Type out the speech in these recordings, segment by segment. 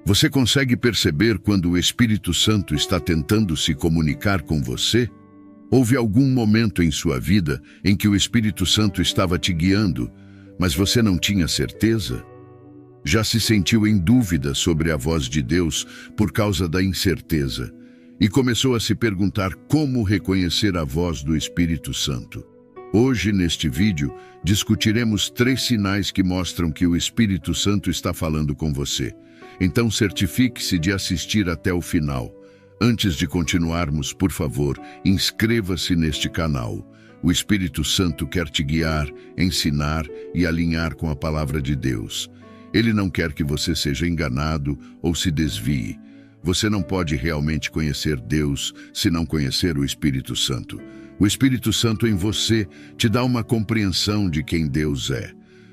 Você consegue perceber quando o Espírito Santo está tentando se comunicar com você? Houve algum momento em sua vida em que o Espírito Santo estava te guiando, mas você não tinha certeza? Já se sentiu em dúvida sobre a voz de Deus por causa da incerteza e começou a se perguntar como reconhecer a voz do Espírito Santo? Hoje, neste vídeo, discutiremos 3 sinais que mostram que o Espírito Santo está falando com você. Então, certifique-se de assistir até o final. Antes de continuarmos, por favor, inscreva-se neste canal. O Espírito Santo quer te guiar, ensinar e alinhar com a palavra de Deus. Ele não quer que você seja enganado ou se desvie. Você não pode realmente conhecer Deus se não conhecer o Espírito Santo. O Espírito Santo em você te dá uma compreensão de quem Deus é.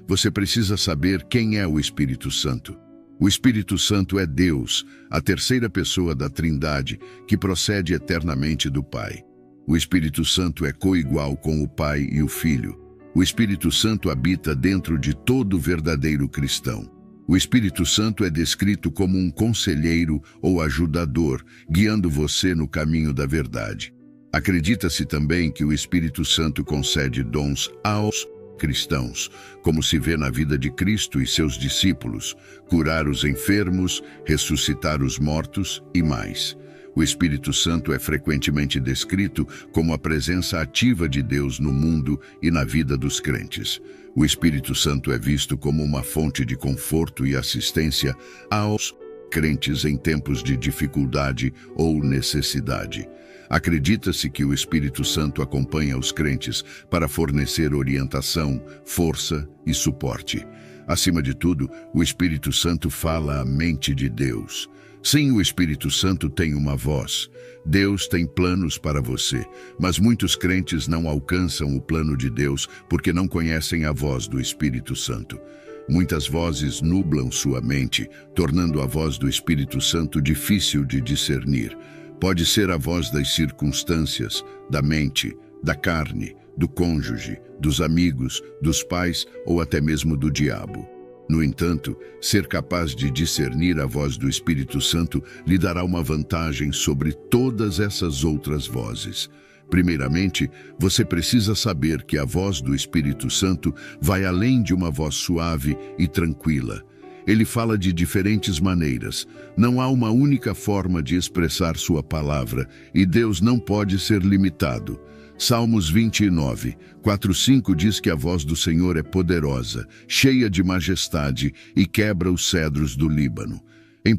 Você precisa saber quem é o Espírito Santo. O Espírito Santo é Deus, a terceira pessoa da Trindade, que procede eternamente do Pai. O Espírito Santo é coigual com o Pai e o Filho. O Espírito Santo habita dentro de todo verdadeiro cristão. O Espírito Santo é descrito como um conselheiro ou ajudador, guiando você no caminho da verdade. Acredita-se também que o Espírito Santo concede dons aos cristãos, como se vê na vida de Cristo e seus discípulos, curar os enfermos, ressuscitar os mortos e mais. O Espírito Santo é frequentemente descrito como a presença ativa de Deus no mundo e na vida dos crentes. O Espírito Santo é visto como uma fonte de conforto e assistência aos crentes em tempos de dificuldade ou necessidade. Acredita-se que o Espírito Santo acompanha os crentes para fornecer orientação, força e suporte. Acima de tudo, o Espírito Santo fala a mente de Deus. Sim, o Espírito Santo tem uma voz. Deus tem planos para você, mas muitos crentes não alcançam o plano de Deus porque não conhecem a voz do Espírito Santo. Muitas vozes nublam sua mente, tornando a voz do Espírito Santo difícil de discernir. Pode ser a voz das circunstâncias, da mente, da carne, do cônjuge, dos amigos, dos pais ou até mesmo do diabo. No entanto, ser capaz de discernir a voz do Espírito Santo lhe dará uma vantagem sobre todas essas outras vozes. Primeiramente, você precisa saber que a voz do Espírito Santo vai além de uma voz suave e tranquila. Ele fala de diferentes maneiras. Não há uma única forma de expressar sua palavra, e Deus não pode ser limitado. Salmos 29, 4-5 diz que a voz do Senhor é poderosa, cheia de majestade e quebra os cedros do Líbano. Em 1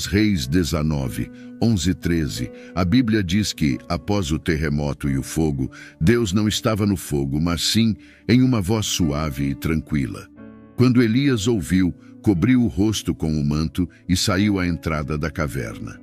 Reis 19, 11-13, a Bíblia diz que, após o terremoto e o fogo, Deus não estava no fogo, mas sim em uma voz suave e tranquila. Quando Elias ouviu, cobriu o rosto com o manto e saiu à entrada da caverna.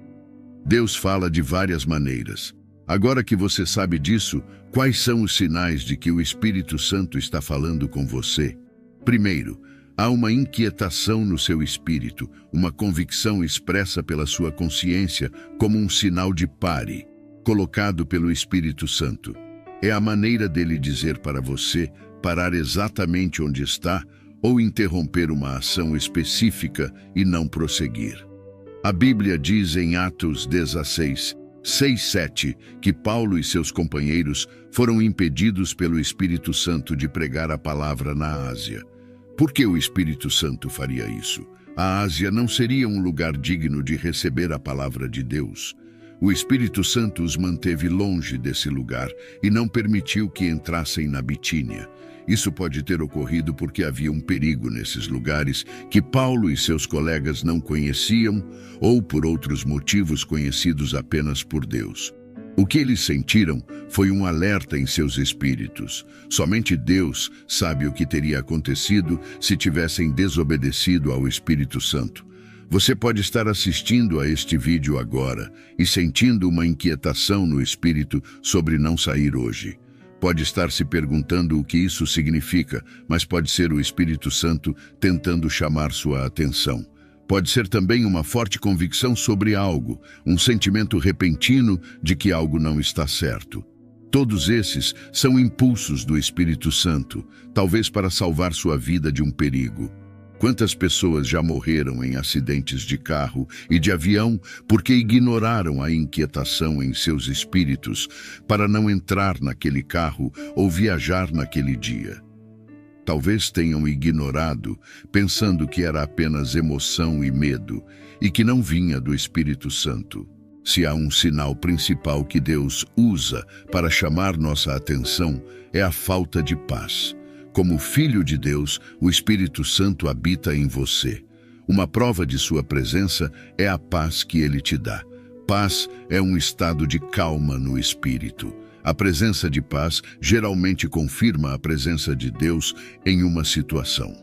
Deus fala de várias maneiras. Agora que você sabe disso, quais são os sinais de que o Espírito Santo está falando com você? Primeiro, há uma inquietação no seu espírito, uma convicção expressa pela sua consciência como um sinal de pare, colocado pelo Espírito Santo. É a maneira dele dizer para você parar exatamente onde está ou interromper uma ação específica e não prosseguir. A Bíblia diz em Atos 16, 6-7, que Paulo e seus companheiros foram impedidos pelo Espírito Santo de pregar a palavra na Ásia. Por que o Espírito Santo faria isso? A Ásia não seria um lugar digno de receber a palavra de Deus. O Espírito Santo os manteve longe desse lugar e não permitiu que entrassem na Bitínia. Isso pode ter ocorrido porque havia um perigo nesses lugares que Paulo e seus colegas não conheciam ou por outros motivos conhecidos apenas por Deus. O que eles sentiram foi um alerta em seus espíritos. Somente Deus sabe o que teria acontecido se tivessem desobedecido ao Espírito Santo. Você pode estar assistindo a este vídeo agora e sentindo uma inquietação no espírito sobre não sair hoje. Pode estar se perguntando o que isso significa, mas pode ser o Espírito Santo tentando chamar sua atenção. Pode ser também uma forte convicção sobre algo, um sentimento repentino de que algo não está certo. Todos esses são impulsos do Espírito Santo, talvez para salvar sua vida de um perigo. Quantas pessoas já morreram em acidentes de carro e de avião porque ignoraram a inquietação em seus espíritos para não entrar naquele carro ou viajar naquele dia? Talvez tenham ignorado, pensando que era apenas emoção e medo, e que não vinha do Espírito Santo. Se há um sinal principal que Deus usa para chamar nossa atenção, é a falta de paz. Como filho de Deus, o Espírito Santo habita em você. Uma prova de sua presença é a paz que ele te dá. Paz é um estado de calma no espírito. A presença de paz geralmente confirma a presença de Deus em uma situação.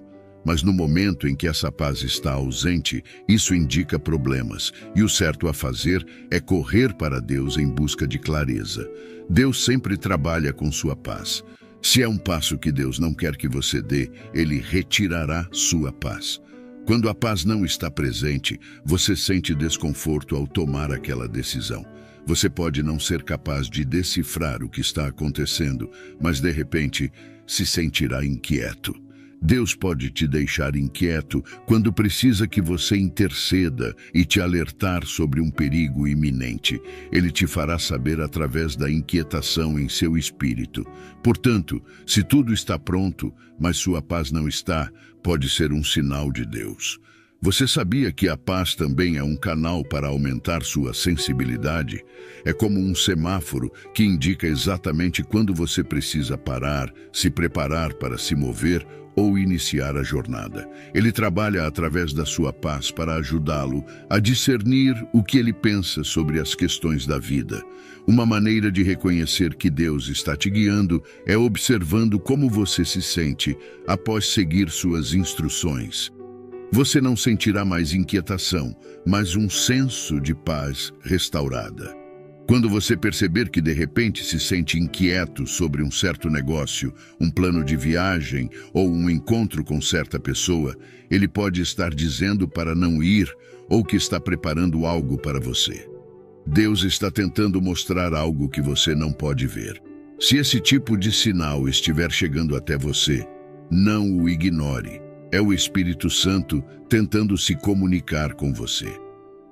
Mas no momento em que essa paz está ausente, isso indica problemas, e o certo a fazer é correr para Deus em busca de clareza. Deus sempre trabalha com sua paz. Se é um passo que Deus não quer que você dê, Ele retirará sua paz. Quando a paz não está presente, você sente desconforto ao tomar aquela decisão. Você pode não ser capaz de decifrar o que está acontecendo, mas de repente se sentirá inquieto. Deus pode te deixar inquieto quando precisa que você interceda e te alertar sobre um perigo iminente. Ele te fará saber através da inquietação em seu espírito. Portanto, se tudo está pronto, mas sua paz não está, pode ser um sinal de Deus. Você sabia que a paz também é um canal para aumentar sua sensibilidade? É como um semáforo que indica exatamente quando você precisa parar, se preparar para se mover ou iniciar a jornada. Ele trabalha através da sua paz para ajudá-lo a discernir o que ele pensa sobre as questões da vida. Uma maneira de reconhecer que Deus está te guiando é observando como você se sente após seguir suas instruções. Você não sentirá mais inquietação, mas um senso de paz restaurada. Quando você perceber que de repente se sente inquieto sobre um certo negócio, um plano de viagem ou um encontro com certa pessoa, ele pode estar dizendo para não ir ou que está preparando algo para você. Deus está tentando mostrar algo que você não pode ver. Se esse tipo de sinal estiver chegando até você, não o ignore. É o Espírito Santo tentando se comunicar com você.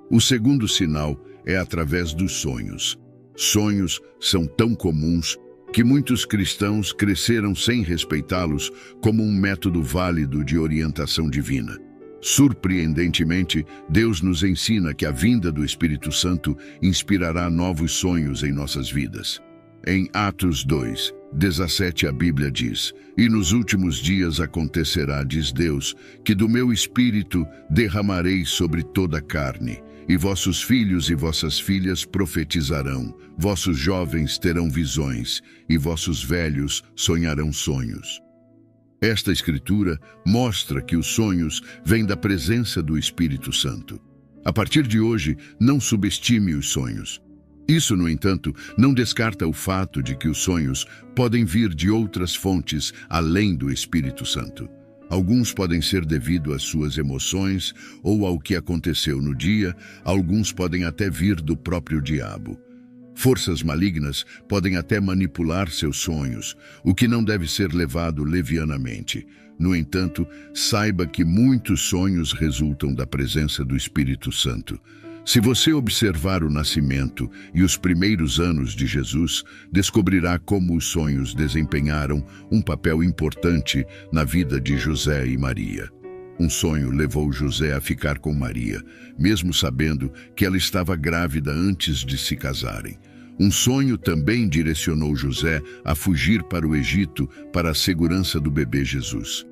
O segundo sinal é através dos sonhos. Sonhos são tão comuns que muitos cristãos cresceram sem respeitá-los como um método válido de orientação divina. Surpreendentemente, Deus nos ensina que a vinda do Espírito Santo inspirará novos sonhos em nossas vidas. Em Atos 2:17 a Bíblia diz: "E nos últimos dias acontecerá, diz Deus, que do meu Espírito derramarei sobre toda a carne, e vossos filhos e vossas filhas profetizarão, vossos jovens terão visões, e vossos velhos sonharão sonhos." Esta escritura mostra que os sonhos vêm da presença do Espírito Santo. A partir de hoje, não subestime os sonhos. Isso, no entanto, não descarta o fato de que os sonhos podem vir de outras fontes além do Espírito Santo. Alguns podem ser devido às suas emoções ou ao que aconteceu no dia, alguns podem até vir do próprio diabo. Forças malignas podem até manipular seus sonhos, o que não deve ser levado levianamente. No entanto, saiba que muitos sonhos resultam da presença do Espírito Santo. Se você observar o nascimento e os primeiros anos de Jesus, descobrirá como os sonhos desempenharam um papel importante na vida de José e Maria. Um sonho levou José a ficar com Maria, mesmo sabendo que ela estava grávida antes de se casarem. Um sonho também direcionou José a fugir para o Egito para a segurança do bebê Jesus.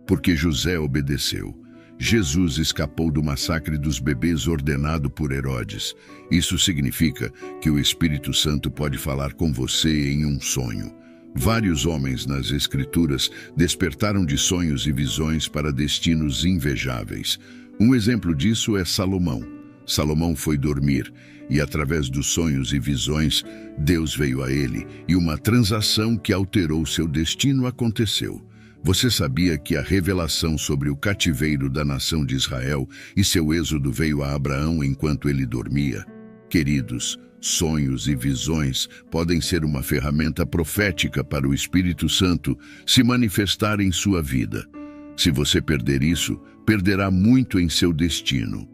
Porque José obedeceu, Jesus escapou do massacre dos bebês ordenado por Herodes. Isso significa que o Espírito Santo pode falar com você em um sonho. Vários homens nas Escrituras despertaram de sonhos e visões para destinos invejáveis. Um exemplo disso é Salomão. Salomão foi dormir e, através dos sonhos e visões, Deus veio a ele e uma transação que alterou seu destino aconteceu. Você sabia que a revelação sobre o cativeiro da nação de Israel e seu êxodo veio a Abraão enquanto ele dormia? Queridos, sonhos e visões podem ser uma ferramenta profética para o Espírito Santo se manifestar em sua vida. Se você perder isso, perderá muito em seu destino.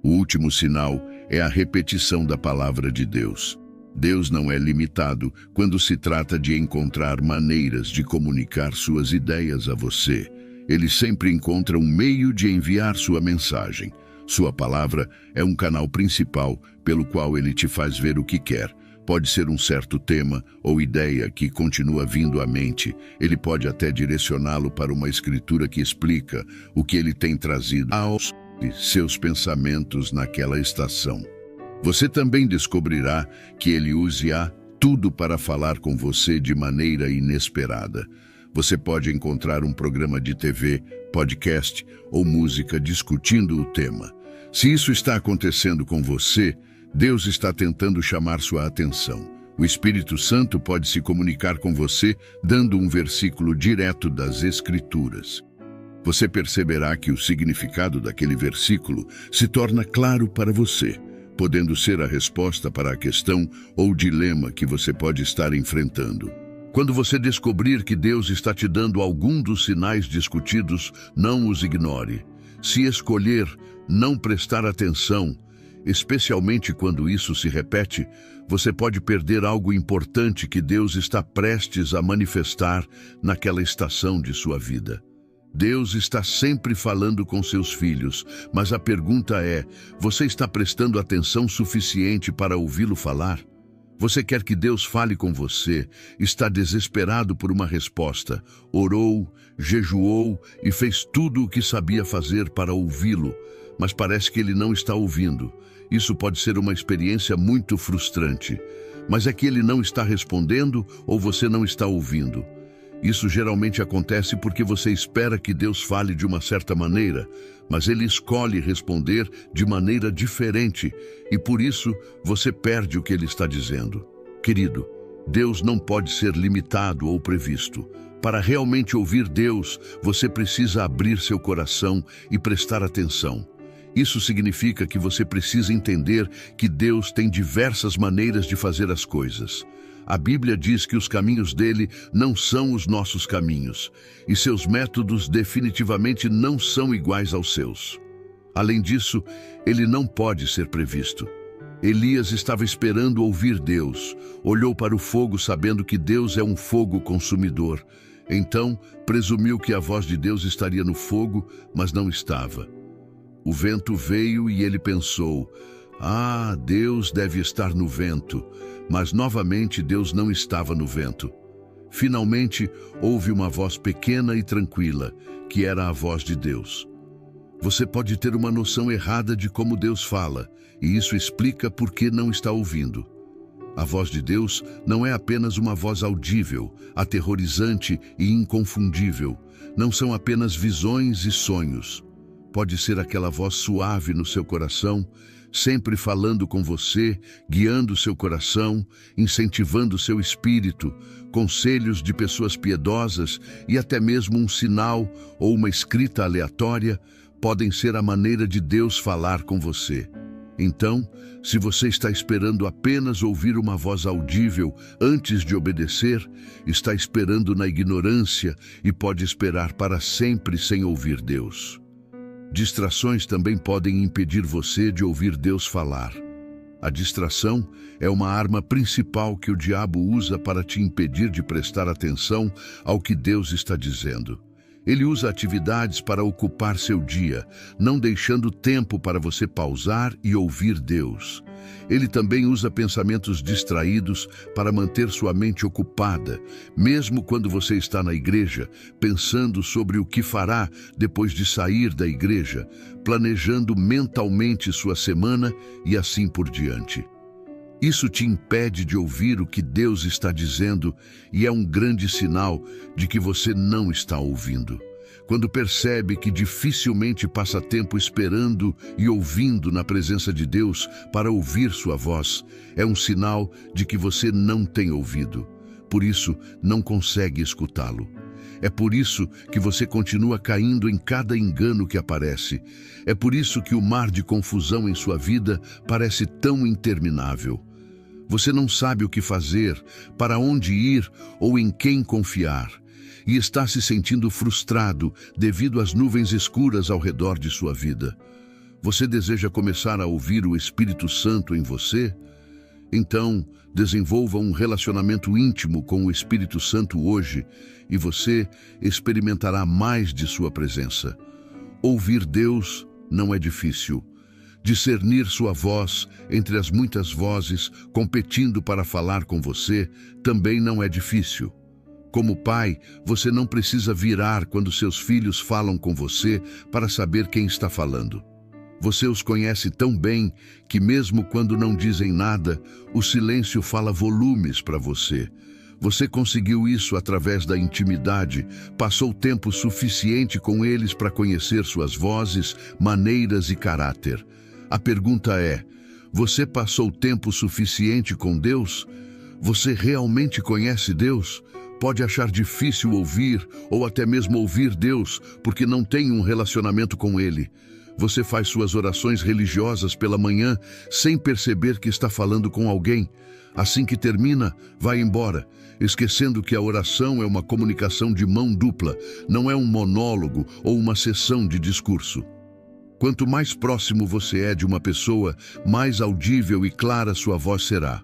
O último sinal é a repetição da palavra de Deus. Deus não é limitado quando se trata de encontrar maneiras de comunicar suas ideias a você. Ele sempre encontra um meio de enviar sua mensagem. Sua palavra é um canal principal pelo qual ele te faz ver o que quer. Pode ser um certo tema ou ideia que continua vindo à mente. Ele pode até direcioná-lo para uma escritura que explica o que ele tem trazido aos seus pensamentos naquela estação. Você também descobrirá que ele usa tudo para falar com você de maneira inesperada. Você pode encontrar um programa de TV, podcast ou música discutindo o tema. Se isso está acontecendo com você, Deus está tentando chamar sua atenção. O Espírito Santo pode se comunicar com você dando um versículo direto das Escrituras. Você perceberá que o significado daquele versículo se torna claro para você, podendo ser a resposta para a questão ou dilema que você pode estar enfrentando. Quando você descobrir que Deus está te dando algum dos sinais discutidos, não os ignore. Se escolher não prestar atenção, especialmente quando isso se repete, você pode perder algo importante que Deus está prestes a manifestar naquela estação de sua vida. Deus está sempre falando com seus filhos, mas a pergunta é: você está prestando atenção suficiente para ouvi-lo falar? Você quer que Deus fale com você, está desesperado por uma resposta, orou, jejuou e fez tudo o que sabia fazer para ouvi-lo, mas parece que ele não está ouvindo. Isso pode ser uma experiência muito frustrante. Mas é que ele não está respondendo ou você não está ouvindo? Isso geralmente acontece porque você espera que Deus fale de uma certa maneira, mas ele escolhe responder de maneira diferente e por isso você perde o que ele está dizendo. Querido, Deus não pode ser limitado ou previsto. Para realmente ouvir Deus, você precisa abrir seu coração e prestar atenção. Isso significa que você precisa entender que Deus tem diversas maneiras de fazer as coisas. A Bíblia diz que os caminhos dele não são os nossos caminhos, e seus métodos definitivamente não são iguais aos seus. Além disso, ele não pode ser previsto. Elias estava esperando ouvir Deus, olhou para o fogo sabendo que Deus é um fogo consumidor. Então, presumiu que a voz de Deus estaria no fogo, mas não estava. O vento veio e ele pensou: "Ah, Deus deve estar no vento." Mas novamente Deus não estava no vento. Finalmente, houve uma voz pequena e tranquila, que era a voz de Deus. Você pode ter uma noção errada de como Deus fala, e isso explica por que não está ouvindo. A voz de Deus não é apenas uma voz audível, aterrorizante e inconfundível. Não são apenas visões e sonhos. Pode ser aquela voz suave no seu coração, sempre falando com você, guiando seu coração, incentivando seu espírito, conselhos de pessoas piedosas e até mesmo um sinal ou uma escrita aleatória podem ser a maneira de Deus falar com você. Então, se você está esperando apenas ouvir uma voz audível antes de obedecer, está esperando na ignorância e pode esperar para sempre sem ouvir Deus. Distrações também podem impedir você de ouvir Deus falar. A distração é uma arma principal que o diabo usa para te impedir de prestar atenção ao que Deus está dizendo. Ele usa atividades para ocupar seu dia, não deixando tempo para você pausar e ouvir Deus. Ele também usa pensamentos distraídos para manter sua mente ocupada, mesmo quando você está na igreja, pensando sobre o que fará depois de sair da igreja, planejando mentalmente sua semana e assim por diante. Isso te impede de ouvir o que Deus está dizendo e é um grande sinal de que você não está ouvindo. Quando percebe que dificilmente passa tempo esperando e ouvindo na presença de Deus para ouvir sua voz, é um sinal de que você não tem ouvido. Por isso, não consegue escutá-lo. É por isso que você continua caindo em cada engano que aparece. É por isso que o mar de confusão em sua vida parece tão interminável. Você não sabe o que fazer, para onde ir ou em quem confiar. e está se sentindo frustrado devido às nuvens escuras ao redor de sua vida. Você deseja começar a ouvir o Espírito Santo em você? Então, desenvolva um relacionamento íntimo com o Espírito Santo hoje e você experimentará mais de sua presença. Ouvir Deus não é difícil. Discernir sua voz entre as muitas vozes competindo para falar com você também não é difícil. Como pai, você não precisa virar quando seus filhos falam com você para saber quem está falando. Você os conhece tão bem que mesmo quando não dizem nada, o silêncio fala volumes para você. Você conseguiu isso através da intimidade, passou tempo suficiente com eles para conhecer suas vozes, maneiras e caráter. A pergunta é: você passou tempo suficiente com Deus? Você realmente conhece Deus? Pode achar difícil ouvir ou até mesmo ouvir Deus porque não tem um relacionamento com Ele. Você faz suas orações religiosas pela manhã sem perceber que está falando com alguém. Assim que termina, vai embora, esquecendo que a oração é uma comunicação de mão dupla, não é um monólogo ou uma sessão de discurso. Quanto mais próximo você é de uma pessoa, mais audível e clara sua voz será.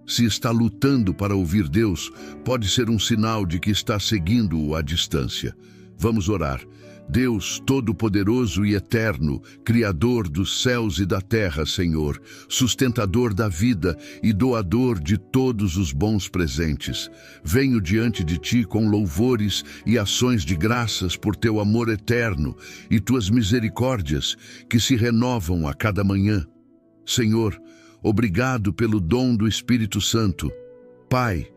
Se está lutando para ouvir Deus, pode ser um sinal de que está seguindo-o à distância. Vamos orar. Deus Todo-Poderoso e Eterno, Criador dos céus e da terra, Senhor, sustentador da vida e doador de todos os bons presentes, venho diante de Ti com louvores e ações de graças por Teu amor eterno e Tuas misericórdias que se renovam a cada manhã. Senhor, obrigado pelo dom do Espírito Santo. Pai,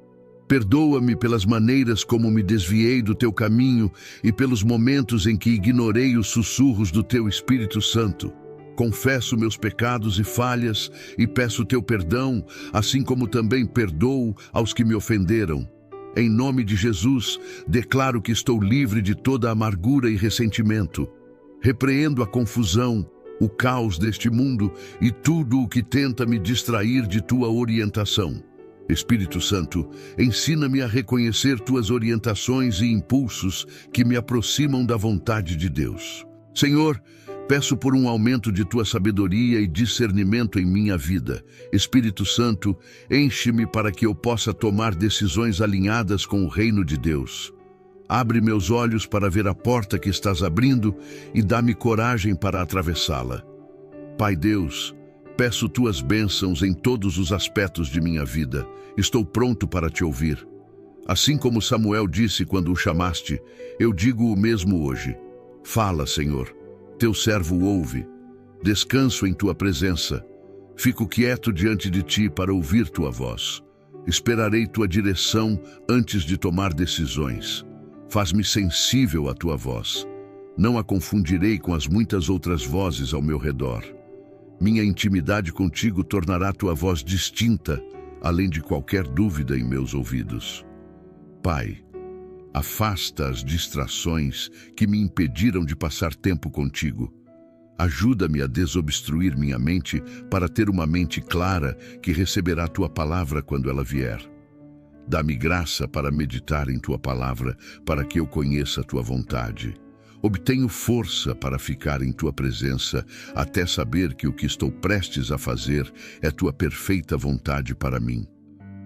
perdoa-me pelas maneiras como me desviei do Teu caminho e pelos momentos em que ignorei os sussurros do Teu Espírito Santo. Confesso meus pecados e falhas e peço Teu perdão, assim como também perdoo aos que me ofenderam. Em nome de Jesus, declaro que estou livre de toda amargura e ressentimento. Repreendo a confusão, o caos deste mundo e tudo o que tenta me distrair de Tua orientação. Espírito Santo, ensina-me a reconhecer Tuas orientações e impulsos que me aproximam da vontade de Deus. Senhor, peço por um aumento de Tua sabedoria e discernimento em minha vida. Espírito Santo, enche-me para que eu possa tomar decisões alinhadas com o reino de Deus. Abre meus olhos para ver a porta que estás abrindo e dá-me coragem para atravessá-la. Pai Deus, peço Tuas bênçãos em todos os aspectos de minha vida. Estou pronto para Te ouvir. Assim como Samuel disse quando o chamaste, eu digo o mesmo hoje. Fala, Senhor. Teu servo ouve. Descanso em Tua presença. Fico quieto diante de Ti para ouvir Tua voz. Esperarei Tua direção antes de tomar decisões. Faz-me sensível à Tua voz. Não a confundirei com as muitas outras vozes ao meu redor. Minha intimidade contigo tornará Tua voz distinta, além de qualquer dúvida em meus ouvidos. Pai, afasta as distrações que me impediram de passar tempo contigo. Ajuda-me a desobstruir minha mente para ter uma mente clara que receberá Tua palavra quando ela vier. Dá-me graça para meditar em Tua palavra, para que eu conheça a Tua vontade. Obtenho força para ficar em Tua presença, até saber que o que estou prestes a fazer é Tua perfeita vontade para mim.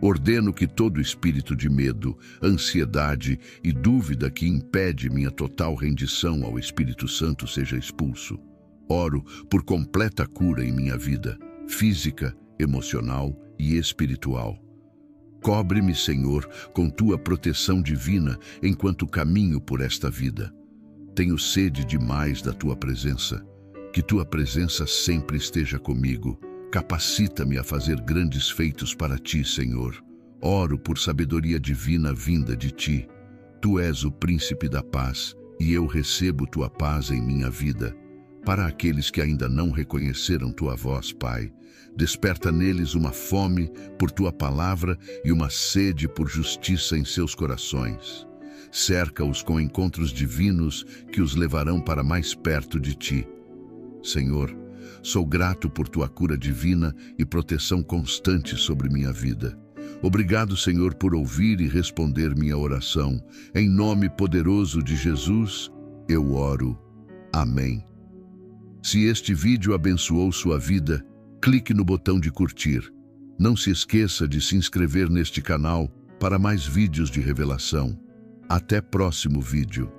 Ordeno que todo espírito de medo, ansiedade e dúvida que impede minha total rendição ao Espírito Santo seja expulso. Oro por completa cura em minha vida, física, emocional e espiritual. Cobre-me, Senhor, com Tua proteção divina enquanto caminho por esta vida. Tenho sede demais da Tua presença. Que Tua presença sempre esteja comigo. Capacita-me a fazer grandes feitos para Ti, Senhor. Oro por sabedoria divina vinda de Ti. Tu és o príncipe da paz, e eu recebo Tua paz em minha vida. Para aqueles que ainda não reconheceram Tua voz, Pai, desperta neles uma fome por Tua palavra e uma sede por justiça em seus corações. Cerca-os com encontros divinos que os levarão para mais perto de Ti. Senhor, sou grato por Tua cura divina e proteção constante sobre minha vida. Obrigado, Senhor, por ouvir e responder minha oração. Em nome poderoso de Jesus, eu oro. Amém. Se este vídeo abençoou sua vida, clique no botão de curtir. Não se esqueça de se inscrever neste canal para mais vídeos de revelação. Até próximo vídeo.